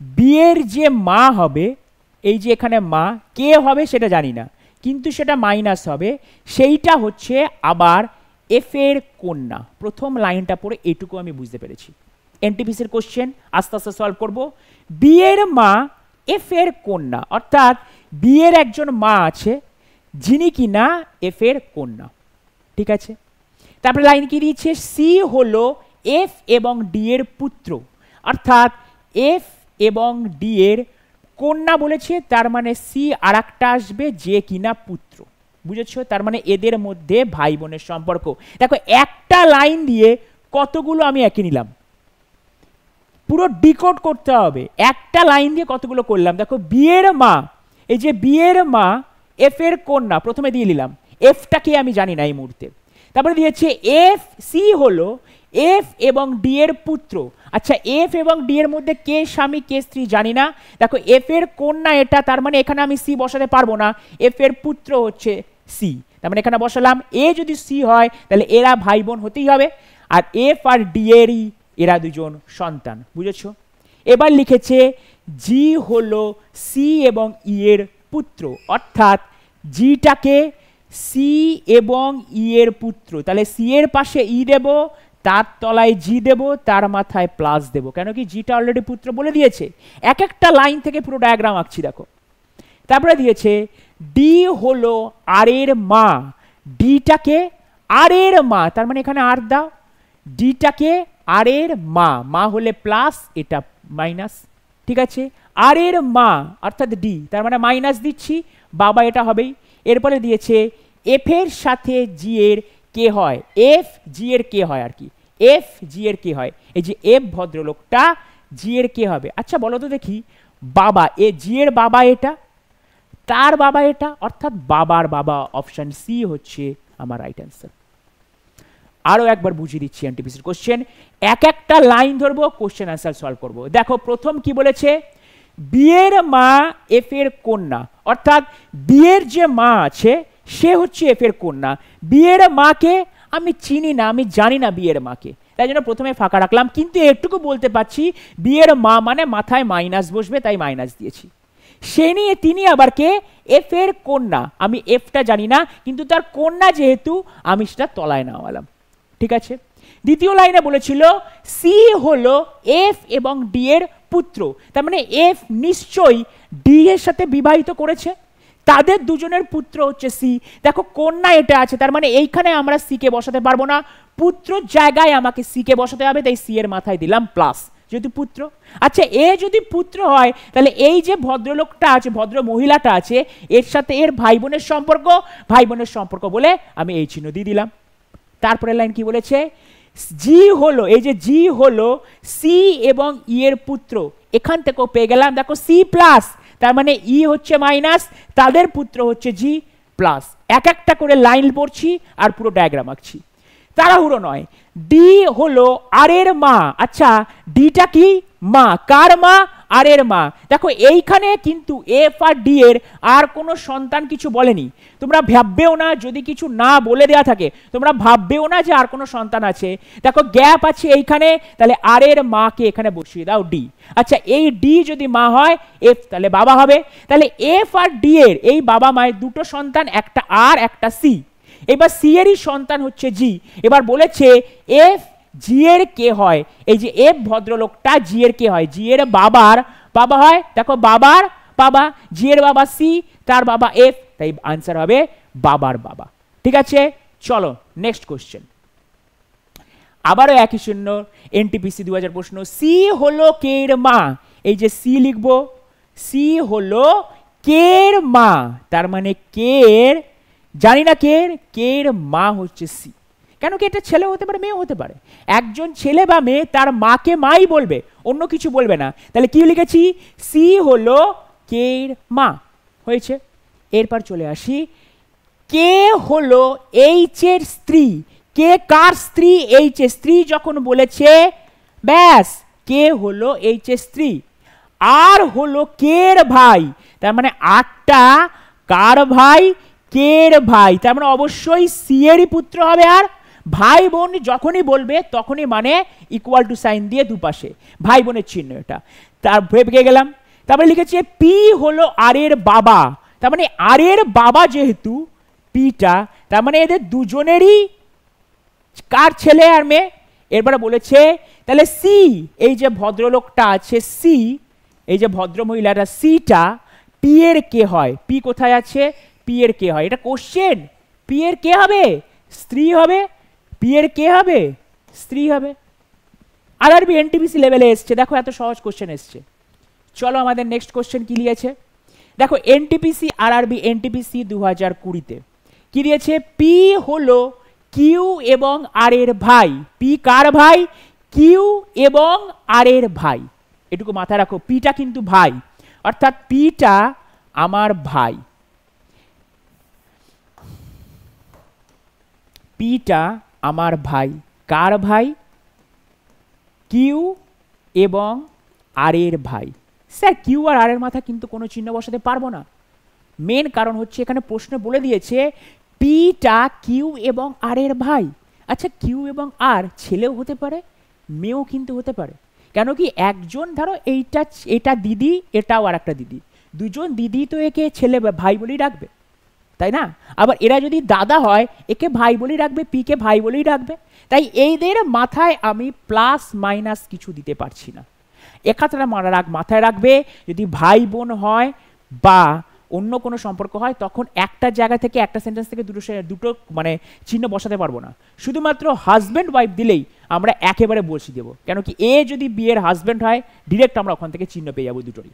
বিয়ের যে মা হবে, এই যে এখানে মা কে হবে সেটা জানি না, কিন্তু সেটা মাইনাস হবে, সেইটা হচ্ছে আবার এফ এর কন্যা। প্রথম লাইনটা পড়ে এটুকু আমি বুঝতে পেরেছি। এনটিপিসির কোশ্চেন আস্তে আস্তে সলভ করব। বিয়ের মা এফ এর কন্যা, অর্থাৎ বিয়ের একজন মা আছে যিনি কিনা এফ এর কন্যা, ঠিক আছে। তারপরে লাইন কি দিয়েছে, সি হলো এফ এবং ডি এর পুত্র, অর্থাৎ এফ এবং ডি এর কন্যা বলেছে, তার মানে সি আর একটা আসবে যে কিনা পুত্র, বুঝেছো? তার মানে এদের মধ্যে ভাই বোনের সম্পর্ক। দেখো একটা লাইন দিয়ে কতগুলো আমি এঁকে নিলাম, পুরো ডিকোড করতে হবে, একটা লাইন দিয়ে কতগুলো করলাম। দেখো বিয়ের মা, এই যে বিয়ের মা এফ এর কন্যা, প্রথমে দিয়ে নিলাম, এফটাকে আমি জানি না এই মুহূর্তে। তারপরে দিয়েছে এফ, সি হলো এফ এবং ডি এর পুত্র। আচ্ছা এফ এবং ডি এর মধ্যে কে স্বামী কে স্ত্রী জানি না। দেখো এফ এর কন্যা এটা, তার মানে এখানে আমি সি বসাতে পারবো না, এফ এর পুত্র হচ্ছে সি, তার মানে এখানে বসালাম। এ যদি সি হয় তাহলে এরা ভাই বোন হতেই হবে, আর এফ আর ডি এরই এরা দুজন সন্তান, বুঝেছো? এবার লিখেছে জি হলো সি এবং ই এর পুত্র, অর্থাৎ জিটাকে সি এবং ই এর পুত্র, তাহলে সি এর পাশে ই দেব, তার তলায় জি দেব, তার মাথায় প্লাস দেব, কেন কি জিটা অলরেডি পুত্র বলে দিয়েছে। এক একটা লাইন থেকে পুরো ডায়াগ্রাম আঁকছি দেখো। তারপরে দিয়েছে ডি হলো আর এর মা, ডিটাকে আর এর মা, তার মানে এখানে আর দাও, ডিটাকে আর এর মা, মা হলে প্লাস এটা মাইনাস, ঠিক আছে। আর এর মা অর্থাৎ ডি, তার মানে মাইনাস দিচ্ছি, বাবা এটা হবেই। এরপরে দিয়েছে এফ এর সাথে জি এর কে হয়, এফ জি এর কে হয় আর কি, এফ জি এর কে হয়, এই যে এফ ভদ্রলোকটা জি এর কে হবে। আচ্ছা বলো তো দেখি, বাবা এ জি এর বাবা এটা, তার বাবা এটা, অর্থাৎ বাবার বাবা, অপশন সি হচ্ছে আমার রাইট অ্যান্সার। আরো একবার বুঝিয়ে দিচ্ছি এনটিপিসির কোশ্চেন, এক একটা লাইন ধরবো, কোশ্চেন অ্যান্সার সলভ করবো। দেখো প্রথম কি বলেছে, বিয়ের মা এফ এর কন্যা, অর্থাৎ বিয়ের যে মা আছে সে হচ্ছে এফ এর কন্যা। বিয়ের মাকে আমি চিনি না, আমি জানি না বিয়ের মাকে, তাই জন্য প্রথমে ফাঁকা রাখলাম, কিন্তু একটুকু বলতে পারছি বিয়ের মা মানে মাথায় মাইনাস বসবে, তাই মাইনাস দিয়েছি। সে নিয়ে তিনি আবার কে, এফ এর কন্যা, আমি এফটা জানি না, কিন্তু তার কন্যা যেহেতু আমি সেটা তলায় নামালাম, ঠিক আছে। দ্বিতীয় লাইনে বলেছিল সি হলো এফ এবং ডি এর পুত্র, তার মানে এফ নিশ্চয়ই ডি এর সাথে বিবাহিত করেছে, তাদের দুজনের পুত্র হচ্ছে সি। দেখো কন্যা এটা আছে, তার মানে এইখানে আমরা সি কে বসাতে পারবো না, পুত্রর জায়গায় আমাকে সি কে বসাতে হবে, তাই সি এর মাথায় দিলাম প্লাস, যেহেতু পুত্র। আচ্ছা এ যদি পুত্র হয় তাহলে এই যে ভদ্রলোকটা আছে, ভদ্র মহিলাটা আছে, এর সাথে এর ভাই বোনের সম্পর্ক, ভাই বোনের সম্পর্ক বলে আমি এই চিহ্ন দিয়ে দিলাম। তারপরে লাইন কি বলেছে, জি হলো, এই যে জি হলো সি এবং ই এর পুত্র, এখান থেকেও পেয়ে গেলাম, দেখো সি প্লাস, তার মানে ই হচ্ছে মাইনাস, তাদের পুত্র হচ্ছে জি প্লাস। এক একটা করে লাইন পড়ছি আর পুরো ডায়াগ্রাম আঁকছি, তাড়াহুড়ো নয়। ডি হলো আর এর মা, আচ্ছা ডিটা কি মা, কার মা, আর এর মা। দেখো এইখানে কিন্তু এফ আর ডি এর আর কোনো সন্তান কিছু বলেনি, তোমরা ভাববেও না, যদি কিছু না বলে দেওয়া থাকে তোমরা ভাববেও না যে আর কোনো সন্তান আছে। দেখো গ্যাপ আছে এইখানে, তাহলে আর এর মাকে এখানে বসিয়ে দাও ডি। আচ্ছা এই ডি যদি মা হয়, এফ তাহলে বাবা হবে, তাহলে এফ আর ডি এর এই বাবা মায়ের দুটো সন্তান, একটা আর একটা সি। এবার সি এরই সন্তান হচ্ছে জি। এবার বলেছে এফ জি এর কে হয়, এই যে এফ ভদ্রলোকটা জি এর কে হয়, জি এর বাবার বাবা হয়, দেখো বাবার বাবা, জি এর বাবা সি, তার বাবা এফ, তাই আনসার হবে বাবার বাবা, ঠিক আছে। চলো নেক্সট কোশ্চেন, আবারও একই শূন্য, এনটিপিসি 2000 প্রশ্ন, সি হলো কে এর মা, এই যে সি লিখবো, সি হলো কে এর মা, তার মানে কে এর, জানি না কে এর মা হচ্ছে সি, কেন কি এটা ছেলে হতে পারে মেয়েও হতে পারে, একজন ছেলে বা মেয়ে তার মাকে মাই বলবে, অন্য কিছু বলবে না, তাহলে কি লিখেছি, সি হলো কে এর মা, হয়েছে। এরপর চলে আসি, কে হলো এইচ এর স্ত্রী। কে কার স্ত্রী? এইচ এর স্ত্রী যখন বলেছে ব্যাস কে হলো এইচ এর স্ত্রী। আর হলো কের ভাই, তার মানে আরটা কার ভাই? কের ভাই, তার মানে অবশ্যই সি এরই পুত্র হবে। আর ভাই বোন যখনই বলবে তখনই মানে ইকুয়াল টু সাইন দিয়ে দুপাশে ভাই বোনের চিহ্ন, এটা তার ভেবে গেলাম। তারপরে লিখেছে পি হলো আর এর বাবা, তার মানে আর এর বাবা যেহেতু পিটা, তার মানে এদের দুজনেরই কার ছেলে আর মেয়ে। এরপরে বলেছে তাহলে সি, এই যে ভদ্রলোকটা আছে সি, এই যে ভদ্র মহিলাটা সিটা পি এর কে হয়? পি কোথায় আছে? পি এর কে হয়? এটা কোশ্চেন। পি এর কে হবে? স্ত্রী হবে। পি এর কে হবে? স্ত্রী হবে। আরআরবি এনটিপিসি লেভেলে এসছে, দেখো এত সহজ কোশ্চেন এসছে। চলো আমাদের নেক্সট কোশ্চেন কি দিয়েছে দেখো, এনটিপিসি আরআরবি এনটিপিসি 2020-তে কি দিয়েছে? পি হলো কিউ এবং আর এর ভাই। পি কার ভাই? কিউ এবং আর এর ভাই। এটুকু মাথায় রাখো, পিটা কিন্তু ভাই, অর্থাৎ পিটা আমার ভাই। পিটা আমার ভাই। কার ভাই? কিউ এবং আর এর ভাই। স্যার কিউ আর আর এর মাথা কিন্তু কোনো চিহ্ন বসাতে পারবো না। মেন কারণ হচ্ছে এখানে প্রশ্ন বলে দিয়েছে পিটা কিউ এবং আর এর ভাই। আচ্ছা কিউ এবং আর ছেলেও হতে পারে, মেয়েও কিন্তু হতে পারে। কেন কি একজন ধরো এইটা, এটা দিদি, এটাও আর একটা দিদি, দুজন দিদি তো একে ছেলে ভাই বলেই ডাকবে, তাই না? আবার এরা যদি দাদা হয় একে ভাই বলেই রাখবে, পিকে ভাই বলেই রাখবে। তাই এইদের মাথায় আমি প্লাস মাইনাস কিছু দিতে পারছি না। একাত্রা মাথায় রাখবে, যদি ভাই বোন হয় বা অন্য কোনো সম্পর্ক হয় তখন একটা জায়গা থেকে, একটা সেন্টেন্স থেকে দুটো মানে চিহ্ন বসাতে পারবো না। শুধুমাত্র হাজব্যান্ড ওয়াইফ দিলেই আমরা একেবারে বসিয়ে দেবো। কেন কি এ যদি বিয়ের হাজব্যান্ড হয় ডিরেক্ট আমরা ওখান থেকে চিহ্ন পেয়ে যাবো দুটোরই।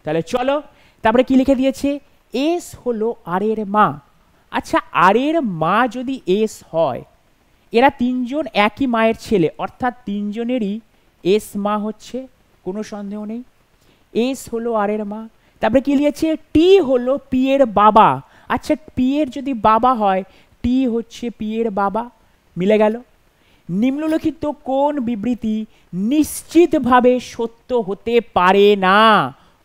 তাহলে চলো তারপরে কি লিখে দিয়েছে? এস হলো আর এর মা। আচ্ছা আর এর মা যদি এস হয়, এরা তিনজন একই মায়ের ছেলে, অর্থাৎ তিনজনেরই এস মা হচ্ছে, কোনো সন্দেহ নেই। এস হলো আর এর মা। তারপরে কি লিখেছে? টি হলো পি এর বাবা। আচ্ছা পি এর যদি বাবা হয়, টি হচ্ছে পি এর বাবা। মিলে গেল। নিম্নলিখিত কোন বিবৃতি নিশ্চিতভাবে সত্য হতে পারে না?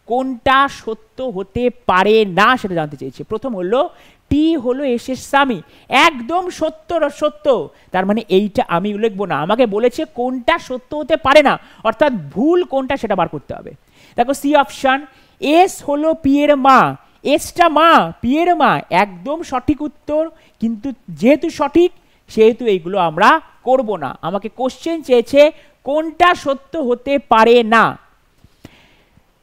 কোনটা সত্য হতে পারে না সেটা জানতে চেয়েছে। প্রথম হলো টি হলো এসের স্বামী, একদম সত্য সত্য। তার মানে এইটা আমি লিখবো না, আমাকে বলেছে কোনটা সত্য হতে পারে না, অর্থাৎ ভুল কোনটা সেটা বার করতে হবে। দেখো সি অপশন, এস হলো পি এর মা, এসটা মা, পি এর মা, একদম সঠিক উত্তর। কিন্তু যেহেতু সঠিক সেহেতু এইগুলো আমরা করব না। আমাকে কোশ্চেন চেয়েছে কোনটা সত্য হতে পারে না।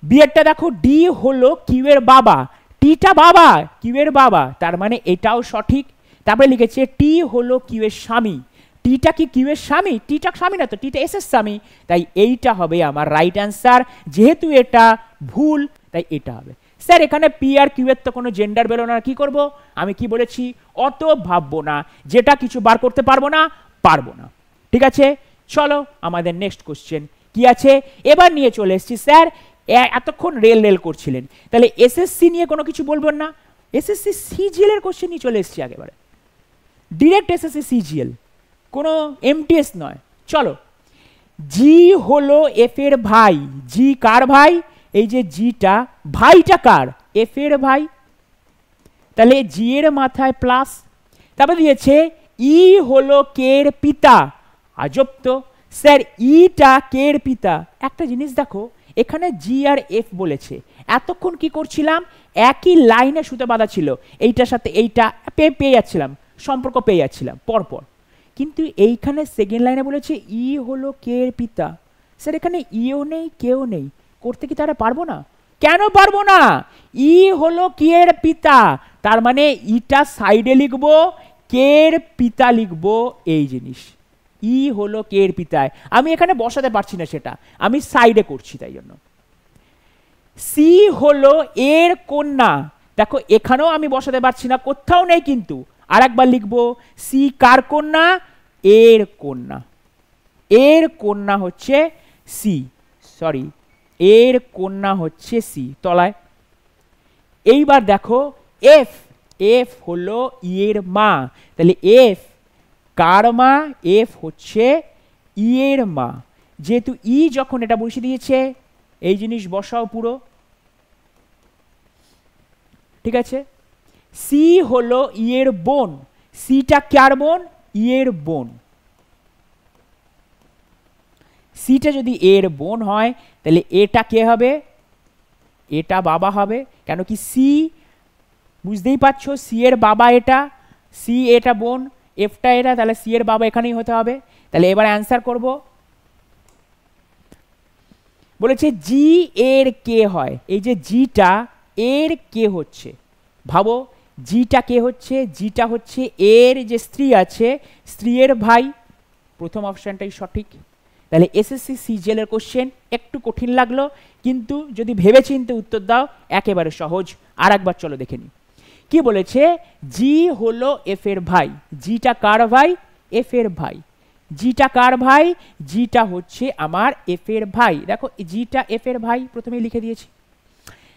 বিয়েরটা দেখো, ডি হলো কিউ এর বাবা, টিটা বাবা, কিউ এর বাবা, তার মানে এটাও সঠিক। তারপরে লিখেছে টি হলো কিউ এর স্বামী, টিটা কি কিউ এর স্বামী? টিটা স্বামী না তো, টিটা এস এর স্বামী। তাই এইটা হবে আমার রাইট অ্যান্সার। যেহেতু এটা ভুল তাই এটা হবে। স্যার এখানে পি আর কিউ এর তো কোনো জেন্ডার বেরো না, কি করব? আমি কি বলেছি? অত ভাববো না, যেটা কিছু বার করতে পারবো না পারবো না। ঠিক আছে, চলো আমাদের নেক্সট কোশ্চেন কি আছে। এবার নিয়ে চলে এসেছি স্যার, এতক্ষণ রেল করছিলেন, তাহলে এসএসসি নিয়ে কোনো কিছু বলবেন না? এসএসসি সিজিএল এর কোশ্চেন নিয়ে চলে এসেছি একেবারে ডিরেক্ট। এসএসসি সিজিএল, কোনো এমটিএস নয়। চলো, জি হলো এফ এর ভাই। জি কার ভাই? এই যে জিটা, ভাইটা কার? এফ এর ভাই। তাহলে জি এর মাথায় প্লাস। তারপর দিয়েছে ই হলো কে এর পিতা। আজব তো স্যার, ইটা কে এর পিতা। একটা জিনিস দেখো, এখানে জি আর এফ বলেছে, এতক্ষণ কি করছিলাম? একই লাইনে সুতো বাঁধা ছিল, এইটার সাথে এইটা পেয়ে যাচ্ছিলাম, সম্পর্ক পেয়ে যাচ্ছিলাম পরপর। কিন্তু এইখানে সেকেন্ড লাইনে বলেছে ই হলো কে এর পিতা। স্যার এখানে ইও নেই কেও নেই, করতে কি তারা পারবো না? কেন পারবো না? ই হলো কে এর পিতা, তার মানে ইটা সাইডে লিখবো, কে এর পিতা লিখবো, এই জিনিস। ই হলো কে এর পিতায়, আমি এখানে বসাতে পারছি না, সেটা আমি সাইডে করছি, তাই জন্য। সি হলো এর কন্যা। দেখো এখানেও আমি বসাতে পারছি না, কোথাও নেই, কিন্তু আর একবার লিখবো, সি কার কন্যা? এর কন্যা। এর কন্যা হচ্ছে সি, সরি এর কন্যা হচ্ছে সি, তলায়। এইবার দেখো এফ, এফ হলো ই এর মা, তাহলে এফ কার মা? এফ হচ্ছে ই এর মা। যেহেতু ই যখন এটা বসিয়ে দিয়েছে, এই জিনিস বসাও পুরো, ঠিক আছে। সি হলো ই এর বোন, সিটা কার বোন? ই এর বোন। সিটা যদি এর বোন হয় তাহলে এটা কে হবে? এটা বাবা হবে, কেন কি সি, বুঝতেই পারছো, সি এর বাবা এটা, সি এটা বোন, এফটা এটা, তাহলে সি এর বাবা এখানেই হতে হবে। তাহলে এবার অ্যান্সার করব, বলেছে জি এর কে হয়, এই যে জিটা এর কে হচ্ছে, ভাবো জিটা কে হচ্ছে? জিটা হচ্ছে এর যে স্ত্রী আছে, স্ত্রীর ভাই, প্রথম অপশনটাই সঠিক। তাহলে এসএসসি সিজিএল এর কোশ্চেন একটু কঠিন লাগলো, কিন্তু যদি ভেবেচিন্তে উত্তর দাও একেবারে সহজ। আর একবার চলো দেখে নিই কি বলেছে। জি হলো এফ এর ভাই, জিটা কার ভাই? এফ এর ভাই। জিটা কার ভাই? জিটা হচ্ছে আমার এফ এর ভাই। দেখো জিটা এফ এর ভাই প্রথমেই লিখে দিয়েছি।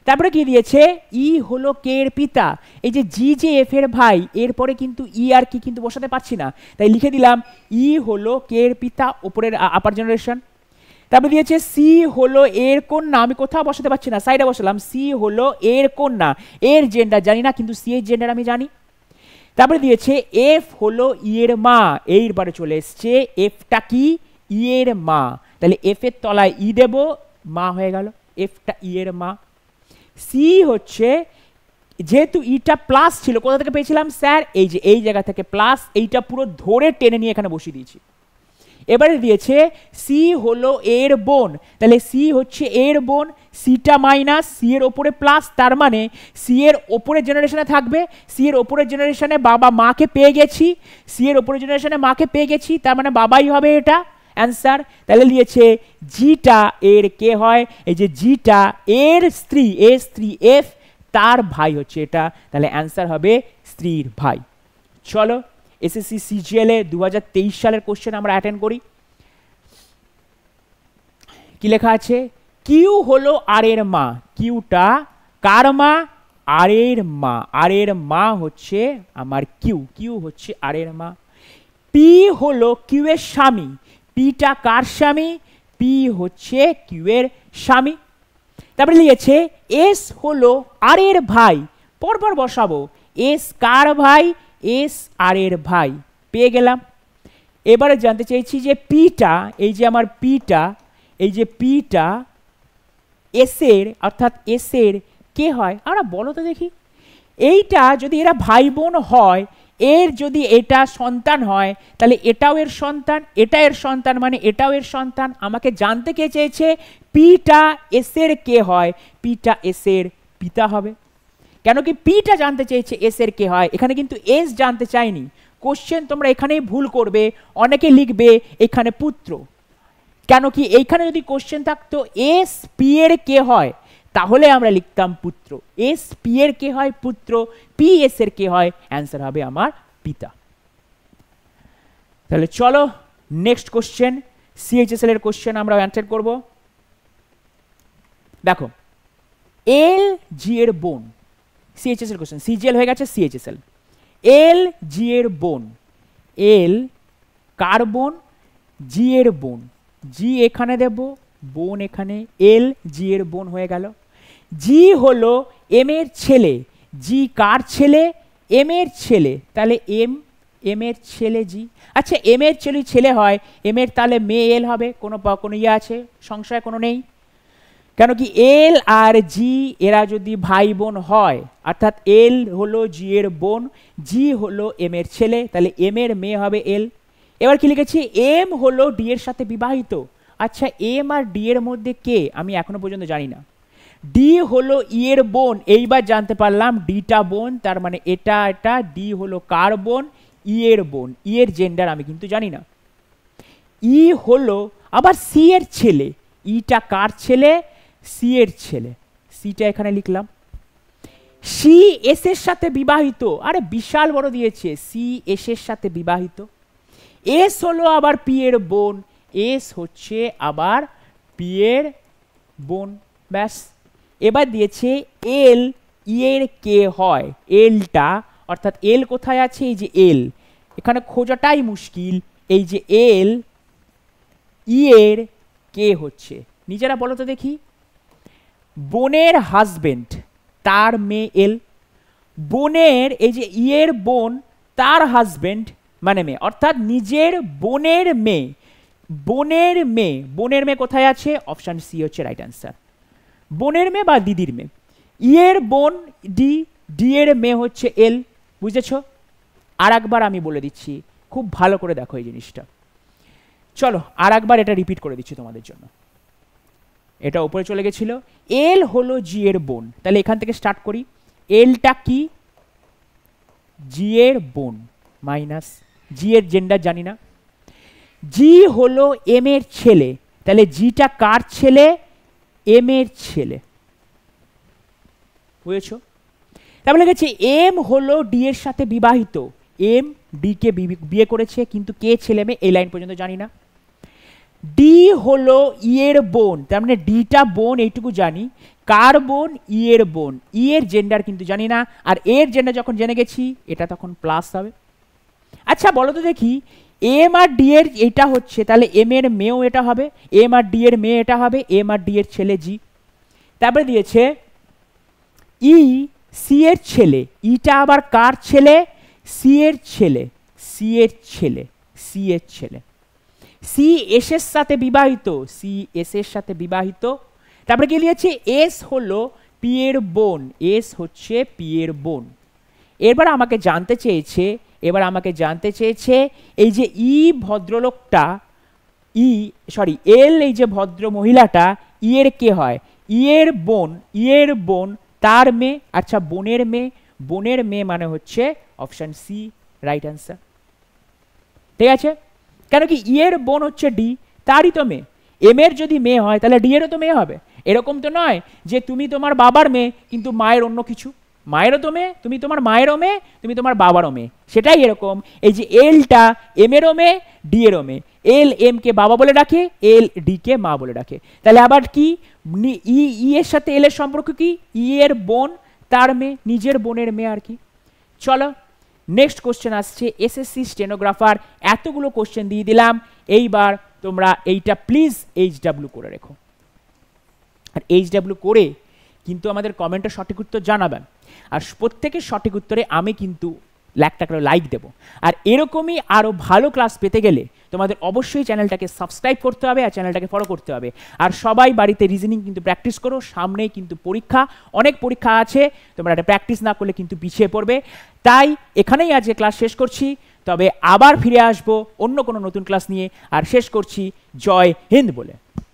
তারপরে কি দিয়েছে? ই হলো কে এর পিতা। এই যে জি যে এফ এর ভাই, এরপরে কিন্তু ই আর কি কিন্তু বসাতে পারছি না, তাই লিখে দিলাম ই হলো কে এর পিতা, ওপরের আপার জেনারেশন। তারপরে দিয়েছে সি হলো এর কন্যা, আমি কোথাও বসাতে পারছি না, সাইডে বসালাম, সি হলো এর কন্যা, এর জেন্ডার জানি না কিন্তু সি এর জেন্ডার আমি জানি। তারপরে দিয়েছে এফ হলো ই এর মা, এইবারে চলে এসছে এফটা কি? ই এর মা, তাহলে এফ এর তলায় ই দেব, মা হয়ে গেল, এফটা ই এর মা। সি হচ্ছে, যেহেতু ইটা প্লাস ছিল, কোথা থেকে পেয়েছিলাম স্যার? এই যে এই জায়গা থেকে প্লাস, এইটা পুরো ধরে টেনে নিয়ে এখানে বসিয়ে দিয়েছি। এবারে দিয়েছে সি হলো এর বোন, তাহলে সি হচ্ছে এর বোন, সিটা মাইনাস, সি এর ওপরে প্লাস, তার মানে সি এর ওপরের জেনারেশনে থাকবে, সি এর ওপরের জেনারেশনে বাবা মাকে পেয়ে গেছি, সি এর ওপরের জেনারেশনে মাকে পেয়ে গেছি, তার মানে বাবাই হবে এটা অ্যান্সার। তাহলে দিয়েছে জিটা এর কে হয়? এই যে জিটা এর স্ত্রী, এর স্ত্রী এফ, তার ভাই হচ্ছে এটা, তাহলে অ্যান্সার হবে স্ত্রীর ভাই। চলো এসএসসি সিজিএল এ 2023 সালের কোশ্চেন আমরা অ্যাটেন্ড করি। কি লেখা আছে? কিউ হলো আর এর মা, কিউটা কার মা? আর এর মা, আর এর মা হচ্ছে আমার কিউ, কিউ হচ্ছে আর এর মা। পি হলো কিউ এর স্বামী, পিটা কার স্বামী? পি হচ্ছে কিউ এর স্বামী। তারপরে লিখেছে এস হলো আর এর ভাই, পরপর বসাবো, এস কার ভাই? এস আর এর ভাই, পেয়ে গেলাম। এবারে জানতে চাইছি যে পিটা, এই যে আমার পিটা, এই যে পিটা এস এর, অর্থাৎ এস এর কে হয়? আমরা বলো তো দেখি, এইটা যদি এরা ভাই বোন হয়, এর যদি এটা সন্তান হয়, তাহলে এটাও এর সন্তান, এটা এর সন্তান, মানে এটাও এর সন্তান। আমাকে জানতে কে চেয়েছে পিটা এস এর কে হয়? পিটা এস এর পিতা হবে, কেন কি পিটা জানতে চেয়েছে এস এর কে হয়, এখানে কিন্তু এস জানতে চাইনি। কোশ্চেন তোমরা এখানেই ভুল করবে, অনেকে লিখবে এখানে পুত্র, কেন কি এইখানে যদি কোশ্চেন থাকতো এস পি এর কে হয়, তাহলে আমরা লিখতাম পুত্র, এস পি এর কে হয় পুত্র, পি এস এর কে হয়, অ্যান্সার হবে আমার পিতা। তাহলে চলো নেক্সট কোশ্চেন, সিএইচএসএল এর কোশ্চেন আমরা অ্যান্সার করব। দেখো এল জি এর বোন, সিএইচএসএল কোশ্চেন, সিজিএল হয়ে গেছে সিএইচএসএল। এল জি এর বোন, এল কার বোন? জি এর বোন, জি এখানে দেব, বোন এখানে, এল জি এর বোন হয়ে গেল। জি হলো এম এর ছেলে, জি কার ছেলে? এম এর ছেলে, তাহলে এম, এম এর ছেলে জি। আচ্ছা এম এর ছেলে ছেলে হয়, এম এর তাহলে মেয়ে এল হবে, কোনো ইয়ে আছে সংশয় কোনো নেই, কেন কি এল আর জি এরা যদি ভাই বোন হয়, অর্থাৎ এল হলো জি এর বোন, জি হলো এম এর ছেলে, তাহলে এম এর মেয়ে হবে এল। এবার কি লিখেছি? এম হলো ডি এর সাথে বিবাহিত। আচ্ছা এম আর ডি এর মধ্যে কে আমি এখনো পর্যন্ত জানি না। ডি হলো ই এর বোন, এইবার জানতে পারলাম ডিটা বোন, তার মানে এটা এটা, ডি হলো কার বোন? ই এর বোন, ই এর জেন্ডার আমি কিন্তু জানি না। ই হলো আবার সি এর ছেলে, ইটা কার ছেলে? সি এর ছেলে, সিটা এখানে লিখলাম। সি এস এর সাথে বিবাহিত, আরে বিশাল বড় দিয়েছে, সি এস এর সাথে বিবাহিত। এস হলো আবার পি এর বোন, এস হচ্ছে আবার পি এর বোন, ব্যাস। এবার দিয়েছে এল ই এর কে হয় এলটা, অর্থাৎ এল কোথায় আছে, এই যে এল, এখানে খোঁজাটাই মুশকিল। এই যে এল, ই এর কে হচ্ছে, নিজেরা বলো তো দেখি। বোনের হাজবেন্ড, তার মেয়ে এল। বোনের, এই যে ই এর বোন, তার হাজবেন্ড মানে মেয়ে, অর্থাৎ নিজের বোনের মেয়ে। বোনের মেয়ে, বোনের মেয়ে কোথায় আছে, অপশন সি হচ্ছে রাইট অ্যান্সার। বোনের মেয়ে বা দিদির মেয়ে। ই এর বোন ডি, ডি এর মেয়ে হচ্ছে এল। বুঝেছ? আর একবার আমি বলে দিচ্ছি, খুব ভালো করে দেখো এই জিনিসটা। চলো আর একবার এটা রিপিট করে দিচ্ছি তোমাদের জন্য। এটা উপরে চলে গেছিল। এল হলো জি এর বোন, তাহলে এখান থেকে স্টার্ট করি। এলটা কি, জি এর বোন মাইনাস, জি এর জেন্ডার জানি না। জি হলো এম এর ছেলে, তাহলে জিটা কার ছেলে, এম এর ছেলে। বুঝেছো? তারপরে গেছে এম হলো ডি এর সাথে বিবাহিত, এম ডি কে বিয়ে করেছে, কিন্তু কে ছেলে মেয়ে এই লাইন পর্যন্ত জানি না। ডি হলো ই এর বোন, তার মানে ডিটা বোন এইটুকু জানি। কার বোন, ই এর বোন, ই এর জেন্ডার কিন্তু জানি না, আর এর জেন্ডার যখন জেনে গেছি এটা তখন প্লাস হবে। আচ্ছা বলো তো দেখি, এম আর ডি এর এটা হচ্ছে, তাহলে এম এর মেয়েও এটা হবে, এম আর ডি এর মেয়ে এটা হবে, এম আর ডি এর ছেলে জি। তারপরে দিয়েছে ই সি এর ছেলে, ইটা আবার কার ছেলে, সি এর ছেলে, সি এর ছেলে, সি এর ছেলে। সি এস এর সাথে বিবাহিত, সি এস এর সাথে বিবাহিত। তারপরে কি লিখেছে, এস হলো পি এর বোন, এস হচ্ছে পি এর বোন। এবার আমাকে জানতে চেয়েছে এই যে ই ভদ্রলোকটা, এল এই যে ভদ্র মহিলাটা ই এর কে হয়, ই এর বোন তার মেয়ে। আচ্ছা বোনের মেয়ে মানে হচ্ছে অপশন সি রাইট অ্যান্সার। ঠিক আছে? কেন কি ই এর বোন হচ্ছে ডি, তারই তো মেয়ে। এম এর যদি মেয়ে হয় তাহলে ডি এরও তো মেয়ে হবে। এরকম তো নয় যে তুমি তোমার বাবার মেয়ে কিন্তু মায়ের অন্য কিছু, মায়েরও তো মেয়ে, তুমি তোমার মায়েরও মেয়ে, তুমি তোমার বাবারও মেয়ে। সেটাই এরকম, এই যে এলটা এম এরও মেয়ে, ডি এরও মেয়ে। এল এম কে বাবা বলে ডাকে, এল ডি কে মা বলে ডাকে। তাহলে আবার কি, ই এর সাথে এল এর সম্পর্ক কি, ই এর বোন তার মেয়ে, নিজের বোনের মেয়ে আর কি। চলো নেক্সট কোশ্চেন আসছে, এসএসসি স্টেনোগ্রাফার। এতগুলো কোশ্চেন দিয়ে দিলাম, এইবার তোমরা এইটা প্লিজ এইচডাব্লিউ করে রেখো। আর এইচডাব্লিউ করে কিন্তু আমাদের কমেন্টে সঠিক উত্তর জানাবেন, আর প্রত্যেকের সঠিক উত্তরে আমি কিন্তু একটা করে লাইক দেবো। আর এরকমই আরও ভালো ক্লাস পেতে গেলে তোমাদের অবশ্যই চ্যানেলটাকে সাবস্ক্রাইব করতে হবে আর চ্যানেলটাকে ফলো করতে হবে। আর সবাই বাড়িতে রিজনিং কিন্তু প্র্যাকটিস করো, সামনেই কিন্তু পরীক্ষা, অনেক পরীক্ষা আছে, তোমরা এটা প্র্যাকটিস না করলে কিন্তু পিছিয়ে পড়বে। তাই এখানেই আজকে ক্লাস শেষ করছি, তবে আবার ফিরে আসবো অন্য কোনো নতুন ক্লাস নিয়ে। আর শেষ করছি জয় হিন্দ বলে।